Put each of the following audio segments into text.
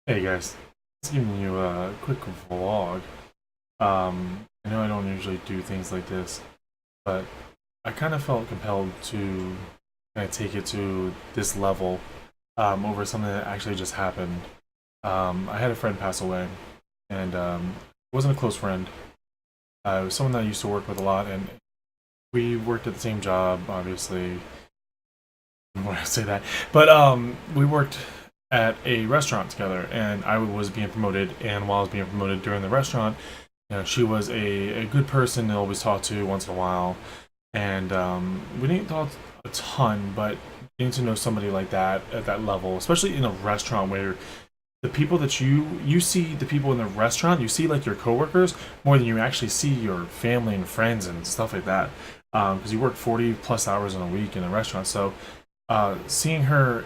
Hey guys, just giving you a quick vlog. I know I don't usually do things like this, but I kind of felt compelled to kind of take it to this level over something that actually just happened. I had a friend pass away, and it wasn't a close friend. It was someone that I used to work with a lot, and we worked at the same job, obviously. I don't want to say that, but we worked at a restaurant together, and I was being promoted. And while I was being promoted during the restaurant, she was a good person to always talk to once in a while. And we didn't talk a ton, but getting to know somebody like that at that level, especially in a restaurant where the people that you see the people in the restaurant, you see like your coworkers more than you actually see your family and friends and stuff like that. Because you work 40 plus hours in a week in a restaurant, so seeing her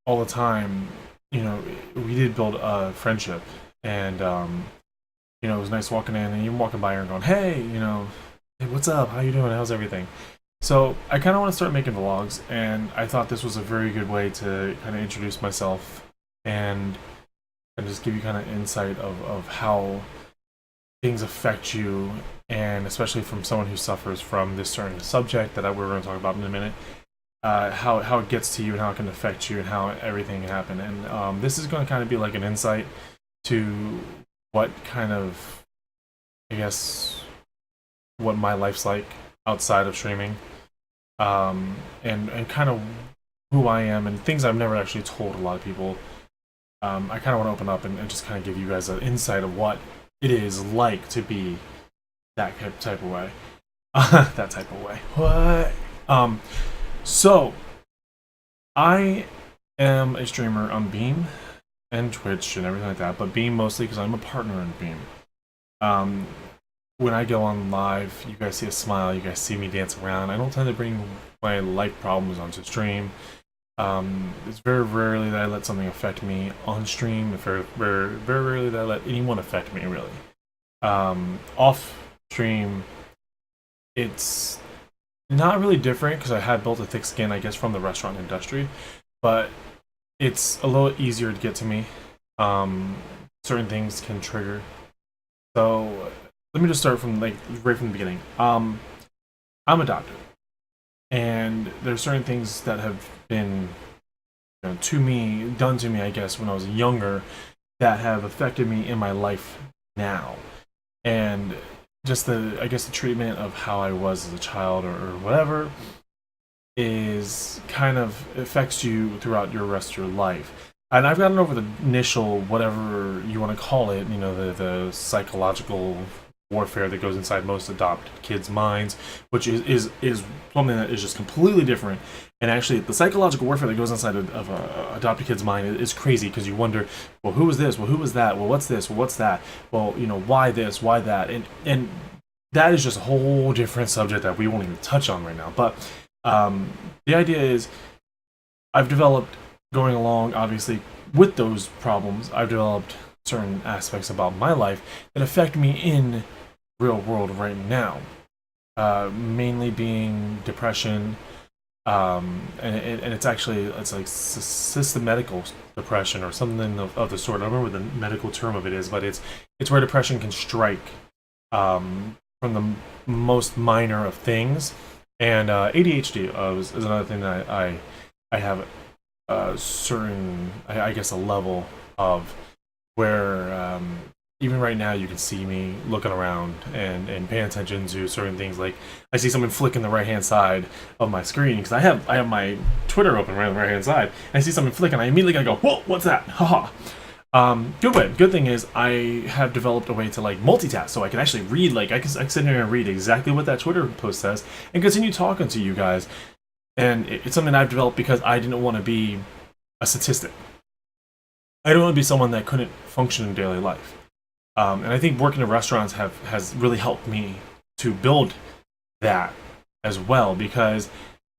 all the time, we did build a friendship, and it was nice walking in and you walking by her and going, "Hey, hey, what's up? How you doing? How's everything?" So I kind of want to start making vlogs, and I thought this was a very good way to kind of introduce myself and just give you kind of insight of how things affect you, and especially from someone who suffers from this certain subject that we're going to talk about in a minute. How it gets to you and how it can affect you and how everything can happen. And this is going to kind of be like an insight to what kind of, I guess, what my life's like outside of streaming, and kind of who I am and things I've never actually told a lot of people. I kind of want to open up and just kind of give you guys an insight of what it is like to be that type of way. That type of way. What? So, I am a streamer on Beam and Twitch and everything like that, but Beam mostly because I'm a partner in Beam. Um, when I go on live, you guys see a smile, you guys see me dance around. I don't tend to bring my life problems onto stream. It's very rarely that I let something affect me on stream. Very rarely that I let anyone affect me, really. Off stream, it's not really different because I had built a thick skin, I guess, from the restaurant industry, but it's a little easier to get to me. Certain things can trigger. So let me just start from like right from the beginning. I'm adopted, and there's certain things that have been done to me, I guess, when I was younger, that have affected me in my life now, and just I guess the treatment of how I was as a child or whatever is kind of affects you throughout your rest of your life. And I've gotten over the initial, whatever you want to call it, the psychological warfare that goes inside most adopted kids' minds, which is something that is just completely different. And actually, the psychological warfare that goes inside of a adopted kid's mind is crazy, because you wonder, well, who was this? Well, who was that? Well, what's this? Well, what's that? Well, why this? Why that? And that is just a whole different subject that we won't even touch on right now. But the idea is, I've developed, going along, obviously, with those problems, I've developed certain aspects about my life that affect me in real world right now. Mainly being depression, and it's like systematical depression or something of the sort. I don't remember what the medical term of it is, but it's where depression can strike from the most minor of things. And ADHD is another thing that I have a certain, I guess, a level of, where even right now you can see me looking around and paying attention to certain things. Like, I see someone flicking the right hand side of my screen because I have my Twitter open right on the right hand side, and I see someone flicking, I immediately gotta go, "Whoa, what's that?" Haha. Good thing is I have developed a way to like multitask, so I can actually read. Like, I can sit here and read exactly what that Twitter post says and continue talking to you guys. And it's something I've developed because I didn't want to be a statistic. I don't want to be someone that couldn't function in daily life. And I think working in restaurants has really helped me to build that as well, because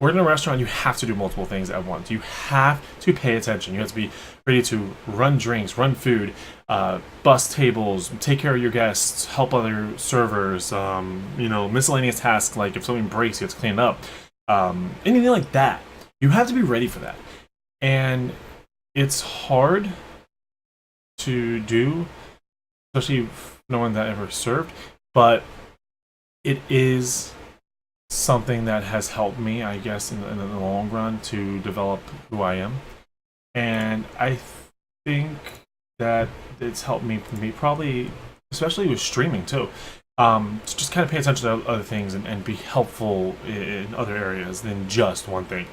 working in a restaurant, you have to do multiple things at once. You have to pay attention. You have to be ready to run drinks, run food, bus tables, take care of your guests, help other servers, miscellaneous tasks, like if something breaks, you have to clean it up. Anything like that. You have to be ready for that. And it's hard to do, especially no one that ever served, but it is something that has helped me, I guess, in the long run to develop who I am. And I think that it's helped me probably, especially with streaming too. To just kind of pay attention to other things and be helpful in other areas than just one thing.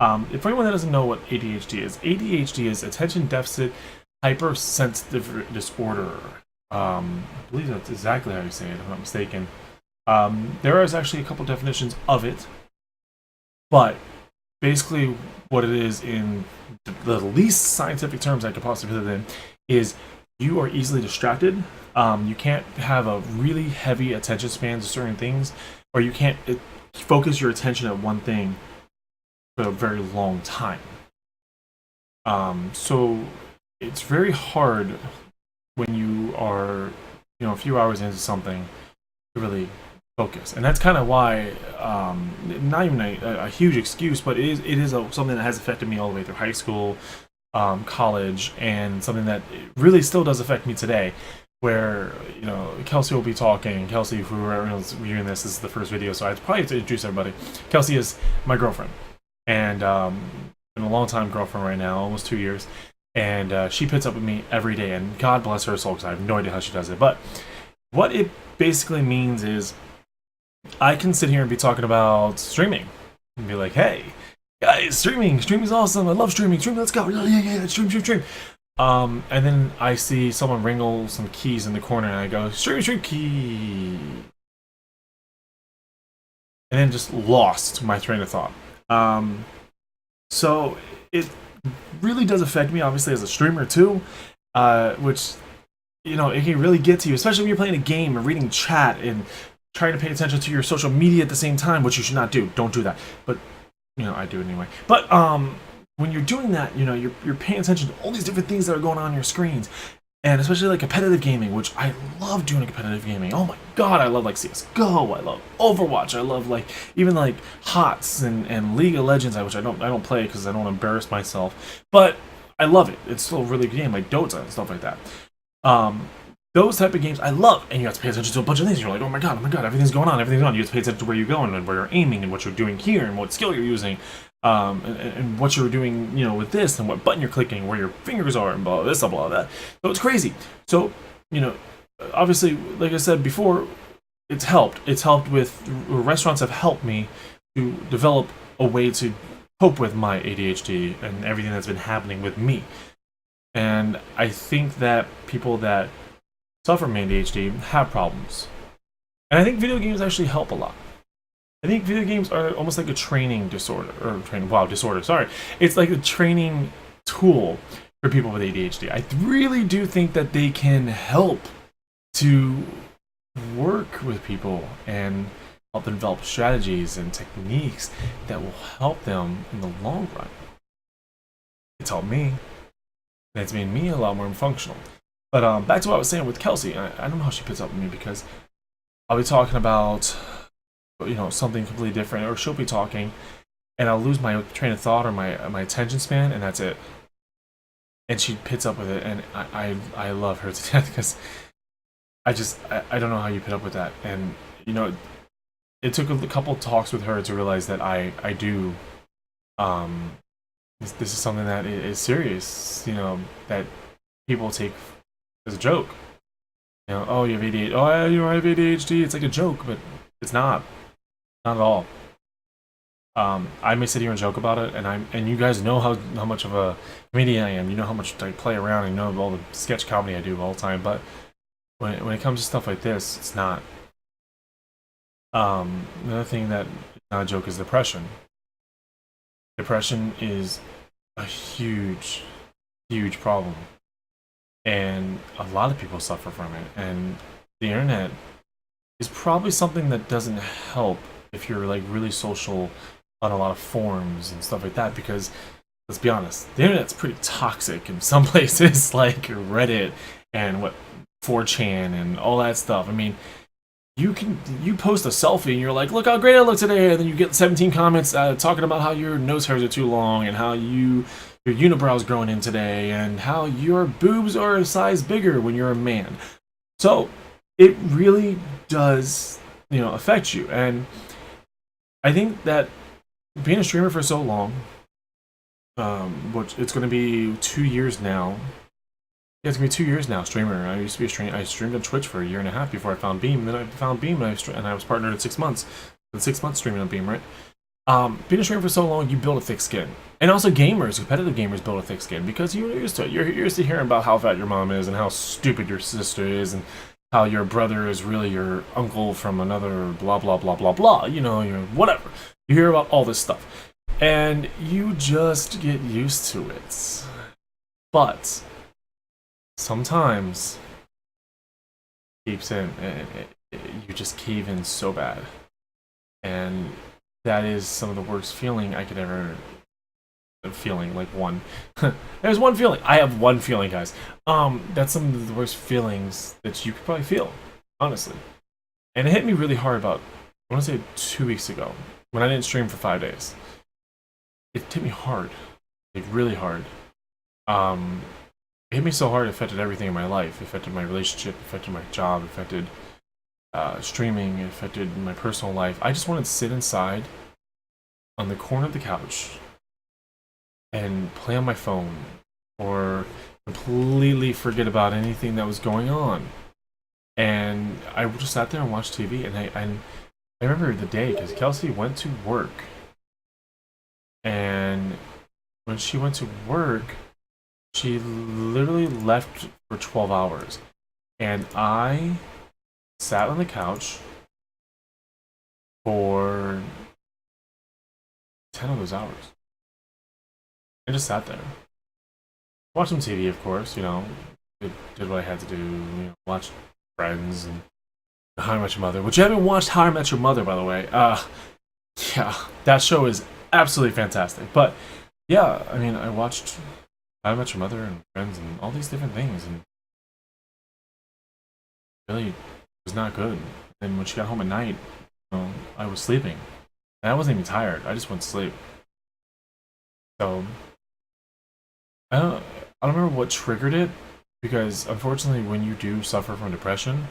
If anyone that doesn't know what ADHD is attention deficit hypersensitive disorder. I believe that's exactly how you say it, if I'm not mistaken. There is actually a couple definitions of it, but basically what it is in the least scientific terms I could possibly put it in is you are easily distracted. You can't have a really heavy attention span to certain things, or you can't focus your attention at one thing for a very long time. So it's very hard when you are, a few hours into something to really focus, and that's kind of why, not even a huge excuse, but it is something that has affected me all the way through high school, college, and something that really still does affect me today. Where Kelsey will be talking. Kelsey, whoever's viewing this is the first video, so I probably have to introduce everybody. Kelsey is my girlfriend, and been a long time girlfriend right now, almost 2 years. And she puts up with me every day, and God bless her soul, because I have no idea how she does it. But what it basically means is I can sit here and be talking about streaming and be like, hey, guys, streaming is awesome. I love streaming. Let's go. Yeah, stream. And then I see someone ringle some keys in the corner, and I go, stream key. And then just lost my train of thought. So it really does affect me, obviously, as a streamer too, which, it can really get to you, especially when you're playing a game and reading chat and trying to pay attention to your social media at the same time, which you should not do. Don't do that. But, I do it anyway. But, when you're doing that, you're paying attention to all these different things that are going on your screens. And especially like competitive gaming, which I love doing competitive gaming. Oh my god, I love like CSGO, I love Overwatch, I love like even like HOTS and League of Legends, which I don't play because I don't want to embarrass myself. But I love it. It's still a really good game, like Dota and stuff like that. Those type of games I love, and you have to pay attention to a bunch of things. You're like, oh my god, everything's going on. You have to pay attention to where you're going and where you're aiming and what you're doing here and what skill you're using. And what you're doing, with this and what button you're clicking, where your fingers are, and blah, this, blah, that. So it's crazy. So, obviously, like I said before, it's helped. It's helped with, restaurants have helped me to develop a way to cope with my ADHD and everything that's been happening with me. And I think that people that suffer from ADHD have problems. And I think video games actually help a lot. I think video games are almost like a training disorder, sorry. It's like a training tool for people with ADHD. I really do think that they can help to work with people and help them develop strategies and techniques that will help them in the long run. It's helped me, and it's made me a lot more functional. But back to what I was saying with Kelsey, I don't know how she puts up with me, because I'll be talking about something completely different, or she'll be talking and I'll lose my train of thought or my attention span, and that's it. And she picks up with it, and I love her to death, because I don't know how you put up with that. And it took a couple talks with her to realize that I do this is something that is serious, that people take as a joke. Oh, you have ADHD. Oh, I have ADHD. It's like a joke, but it's not. Not at all. I may sit here and joke about it, and you guys know how much of a comedian I am. You know how much I play around, and you know all the sketch comedy I do all the time. But when it comes to stuff like this, it's not. Another thing that is not a joke is depression. Depression is a huge, huge problem, and a lot of people suffer from it. And the internet is probably something that doesn't help if you're like really social on a lot of forums and stuff like that, because let's be honest, the internet's pretty toxic in some places, like Reddit and 4chan and all that stuff. I mean, you post a selfie and you're like, look how great I look today, and then you get 17 comments talking about how your nose hairs are too long and how you your unibrows growing in today, and how your boobs are a size bigger when you're a man. So it really does, affect you. And I think that being a streamer for so long, which it's going to be 2 years now. Yeah, it's going to be 2 years now, streamer. I used to be a streamer. I streamed on Twitch for a year and a half before I found Beam. And then I found Beam, and I was partnered in 6 months. In 6 months streaming on Beam, right? Being a streamer for so long, you build a thick skin. And also gamers, competitive gamers build a thick skin because you're used to it. You're used to hearing about how fat your mom is and how stupid your sister is and how your brother is really your uncle from another blah, blah, blah, blah, blah. You're whatever. You hear about all this stuff. And you just get used to it. But sometimes keeps in, you just cave in so bad. And that is some of the worst feeling I could ever feeling. Like one, there's one feeling. I have one feeling, guys. That's some of the worst feelings that you could probably feel, honestly. And it hit me really hard about, I want to say 2 weeks ago, when I didn't stream for 5 days. It hit me hard, like really hard. It hit me so hard it affected everything in my life. It affected my relationship, it affected my job, it affected streaming, it affected my personal life. I just wanted to sit inside on the corner of the couch and play on my phone or completely forget about anything that was going on. And I just sat there and watched TV. And I remember the day because Kelsey went to work. And when she went to work, she literally left for 12 hours. And I sat on the couch for 10 of those hours. I just sat there. Watched some TV, of course, did what I had to do, watched Friends and How I Met Your Mother, which you haven't watched How I Met Your Mother, by the way. Yeah, that show is absolutely fantastic. But, yeah, I mean, I watched How I Met Your Mother and Friends and all these different things, and really was not good. And when she got home at night, I was sleeping. And I wasn't even tired. I just went to sleep. So I don't remember what triggered it, because unfortunately when you do suffer from depression,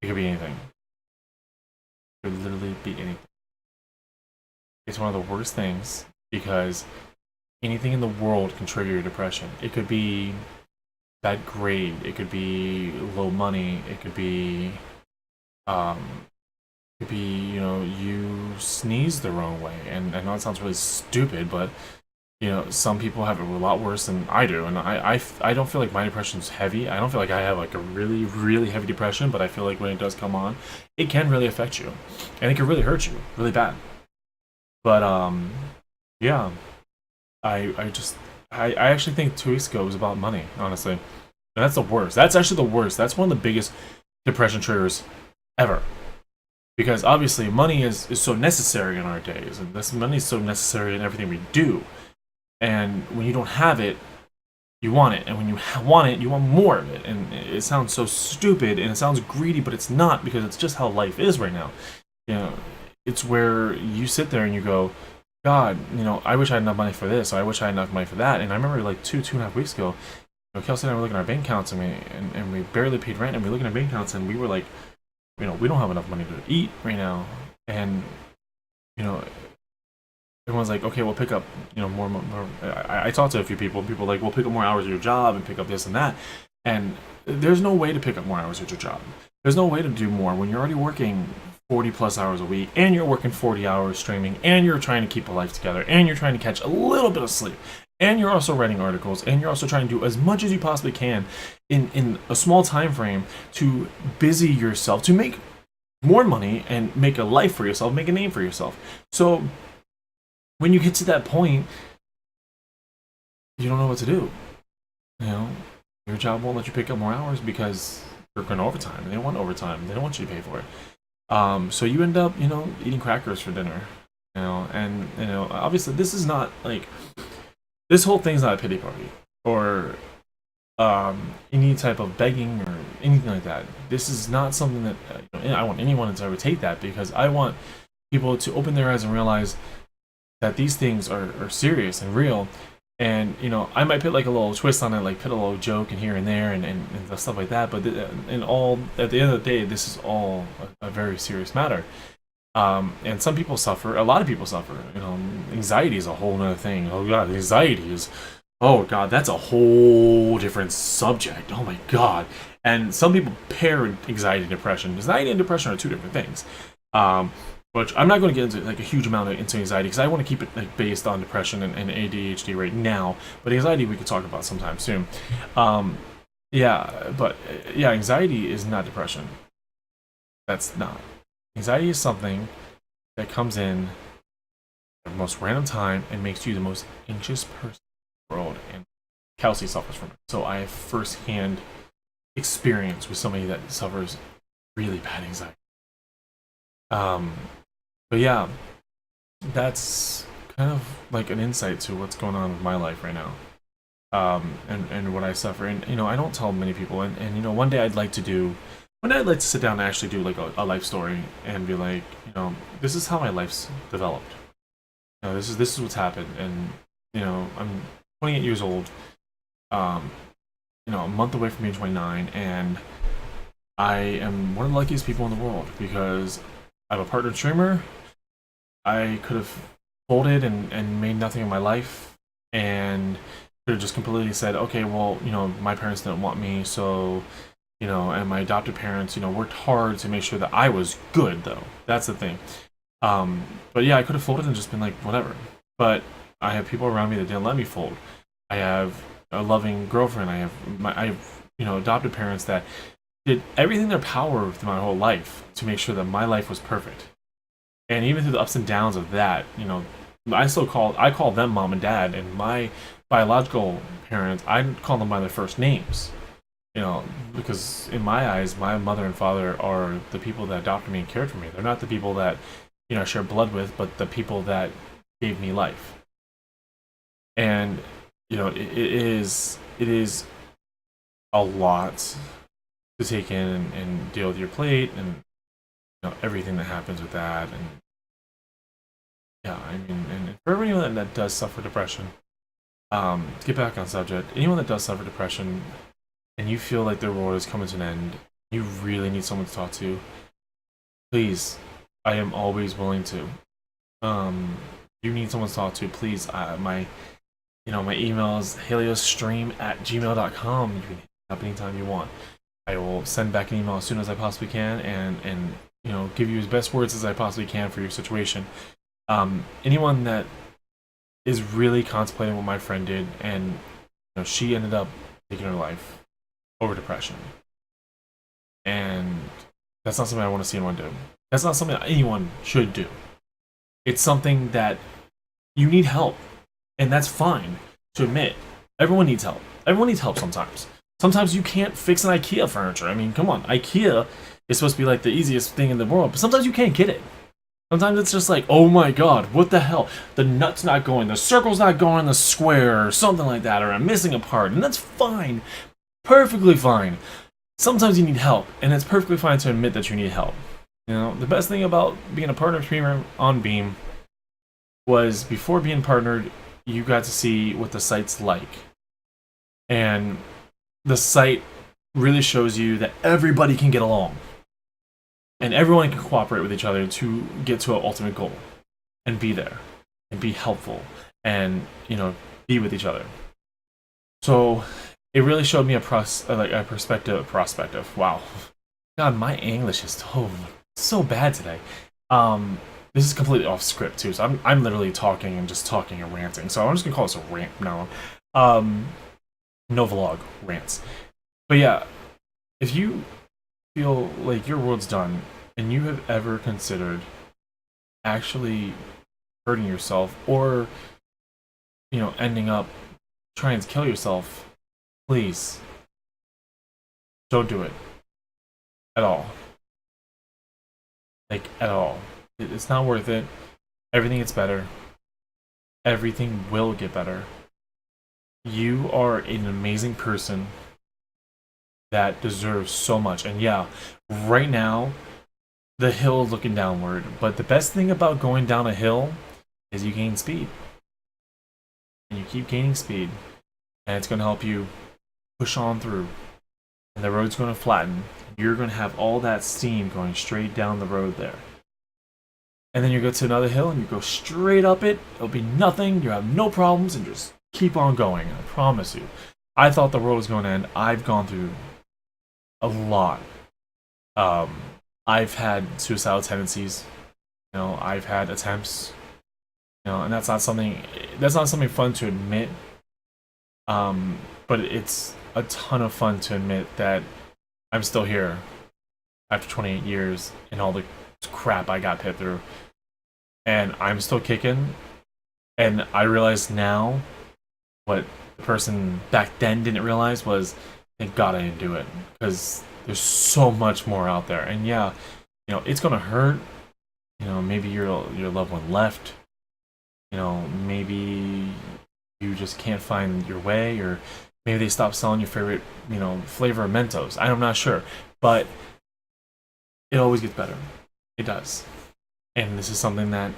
it could be anything. It could literally be anything. It's one of the worst things because anything in the world can trigger your depression. It could be bad grade, it could be low money, it could be you sneeze the wrong way. And I know it sounds really stupid, but some people have it a lot worse than I do, and I don't feel like my depression's heavy. I don't feel like I have like a really, really heavy depression, but I feel like when it does come on, it can really affect you, and it can really hurt you really bad. But yeah, I actually think 2 weeks ago was about money, honestly, and that's the worst. That's actually the worst. That's one of the biggest depression triggers ever. Because obviously money is so necessary in our days, and this money is so necessary in everything we do. And when you don't have it, you want it. And when you want it, you want more of it. And it sounds so stupid and it sounds greedy, but it's not, because it's just how life is right now. It's where you sit there and you go, God, I wish I had enough money for this, or I wish I had enough money for that. And I remember like two and a half weeks ago, Kelsey and I were looking at our bank accounts, and we barely paid rent, and we were looking at bank accounts, and we were like, we don't have enough money to eat right now. And everyone's like, okay, we'll pick up, more. I talked to a few people. People were like, we'll pick up more hours at your job and pick up this and that. And there's no way to pick up more hours at your job. There's no way to do more when you're already working 40 plus hours a week, and you're working 40 hours streaming, and you're trying to keep a life together, and you're trying to catch a little bit of sleep, and you're also writing articles, and you're also trying to do as much as you possibly can in a small time frame to busy yourself, to make more money and make a life for yourself, make a name for yourself. So when you get to that point, you don't know what to do. Your job won't let you pick up more hours because you're working overtime, and they don't want overtime. They don't want you to pay for it. So you end up, eating crackers for dinner. And obviously this is not like, this whole thing's not a pity party or any type of begging or anything like that. This is not something that I want anyone to ever take that, because I want people to open their eyes and realize that these things are serious and real, And I might put like a little twist on it, like put a little joke in here and there, and stuff like that. But in all, at the end of the day, this is all a very serious matter. And some people suffer. A lot of people suffer. Anxiety is a whole other thing. Oh god, anxiety is. Oh god, that's a whole different subject. Oh my god. And some people pair anxiety and depression. Anxiety and depression are two different things. Which I'm not going to get into like a huge amount into anxiety because I want to keep it like based on depression and ADHD right now. But anxiety we could talk about sometime soon. Yeah, anxiety is not depression. That's not. Anxiety is something that comes in at the most random time and makes you the most anxious person in the world. And Kelsey suffers from it. So I have firsthand experience with somebody that suffers really bad anxiety. But yeah, that's kind of like an insight to what's going on with my life right now. And what I suffer. And I don't tell many people. And one day I'd like to sit down and actually do like a life story and be like, this is how my life's developed. This is what's happened. And I'm 28 years old. A month away from being 29, and I am one of the luckiest people in the world because I have a partner streamer. I could have folded and made nothing of my life, and could have just completely said, okay, well, my parents didn't want me, so and my adopted parents, worked hard to make sure that I was good, though. That's the thing. But yeah, I could have folded and just been like, whatever. But I have people around me that didn't let me fold. I have a loving girlfriend. I have adopted parents that did everything in their power through my whole life to make sure that my life was perfect. And even through the ups and downs of that, I call them mom and dad, and my biological parents, I call them by their first names. Because in my eyes, my mother and father are the people that adopted me and cared for me. They're not the people that, I share blood with, but the people that gave me life. And, it is a lot to take in and deal with your plate and, everything that happens with that. And yeah, I mean, and for everyone that does suffer depression, to get back on subject, anyone that does suffer depression, and you feel like their world is coming to an end, you really need someone to talk to, please, I am always willing to. You need someone to talk to, please. My email is heliostream@gmail.com. You can hit it up anytime you want. I will send back an email as soon as I possibly can, and give you as best words as I possibly can for your situation. Anyone that is really contemplating what my friend did, and she ended up taking her life over depression. And that's not something I want to see anyone do. That's not something that anyone should do. It's something that you need help. And that's fine to admit. Everyone needs help. Everyone needs help sometimes. Sometimes you can't fix an IKEA furniture. I mean, come on. IKEA is supposed to be like the easiest thing in the world, but sometimes you can't get it. Sometimes it's just like, oh my god, what the hell? The nut's not going, the circle's not going in the square, or something like that, or I'm missing a part, and that's fine. Perfectly fine. Sometimes you need help, and it's perfectly fine to admit that you need help. The best thing about being a partner streamer on Beam was before being partnered, you got to see what the site's like. And the site really shows you that everybody can get along. And everyone can cooperate with each other to get to an ultimate goal. And be there. And be helpful. And, be with each other. So, it really showed me a perspective. Wow. God, my English is so bad today. This is completely off script too, so I'm literally talking and ranting. So I'm just gonna call this a rant now. No vlog, rants. But yeah, if you feel like your world's done and you have ever considered actually hurting yourself or ending up trying to kill yourself, please don't do it at all. Like, at all. It's not worth it. Everything gets better. Everything will get better. You are an amazing person that deserves so much. And yeah, right now, the hill is looking downward. But the best thing about going down a hill is you gain speed. and you keep gaining speed, and it's going to help you push on through, and the road's going to flatten. You're going to have all that steam going straight down the road there. And then you go to another hill and you go straight up it. It'll be nothing. You have no problems and just keep on going. I promise you. I thought the world was going to end. I've gone through a lot. I've had suicidal tendencies. I've had attempts. And that's not something fun to admit. But it's a ton of fun to admit that I'm still here after 28 years and all the crap I got put through, and I'm still kicking. And I realize now what the person back then didn't realize was, thank God I didn't do it, because there's so much more out there. And yeah, it's gonna hurt. Maybe your loved one left. Maybe you just can't find your way, or maybe they stopped selling your favorite flavor of Mentos. I'm not sure, but it always gets better. It does. And this is something that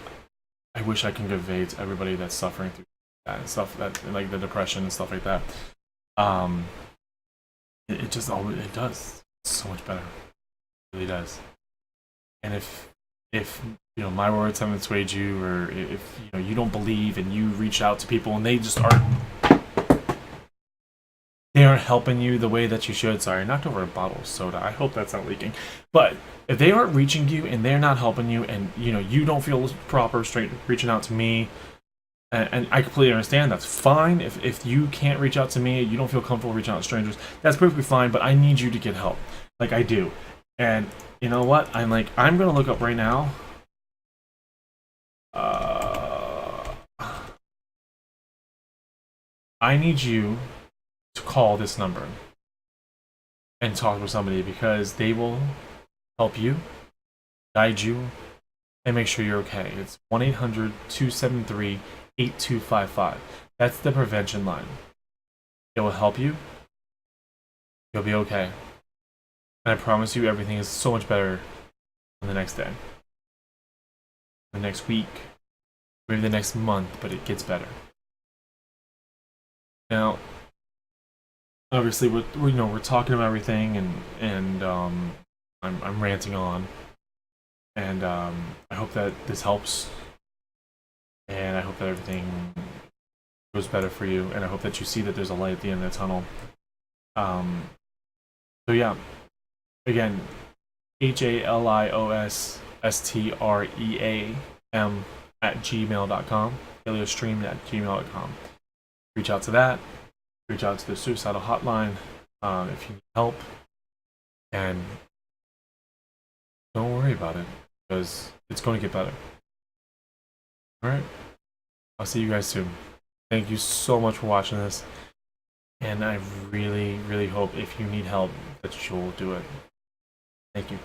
I wish I can convey to everybody that's suffering through that and stuff, that like the depression and stuff like that. It just always, it does so much better. It really does. And if my words haven't swayed you, or if you don't believe and you reach out to people and they just aren't helping you the way that you should. Sorry, I knocked over a bottle of soda. I hope that's not leaking. But if they aren't reaching you and they're not helping you, and you don't feel proper straight reaching out to me, and I completely understand, that's fine. If you can't reach out to me, you don't feel comfortable reaching out to strangers, that's perfectly fine. But I need you to get help, like I do. And you know what? I'm gonna look up right now. I need you to call this number and talk with somebody, because they will help you, guide you, and make sure you're okay. It's 1-800-273-8255. That's the prevention line. It will help you. You'll be okay. And I promise you, everything is so much better on the next day, the next week, maybe the next month, but it gets better. Now, obviously, we're talking about everything, and I'm ranting on, and I hope that this helps, and I hope that everything goes better for you, and I hope that you see that there's a light at the end of the tunnel. So yeah, again, HALIOSSTREAM @gmail.com, reach out to that. Reach out to the suicidal hotline if you need help, and don't worry about it, because it's going to get better. Alright, I'll see you guys soon. Thank you so much for watching this, and I really, really hope, if you need help, that you'll do it. Thank you.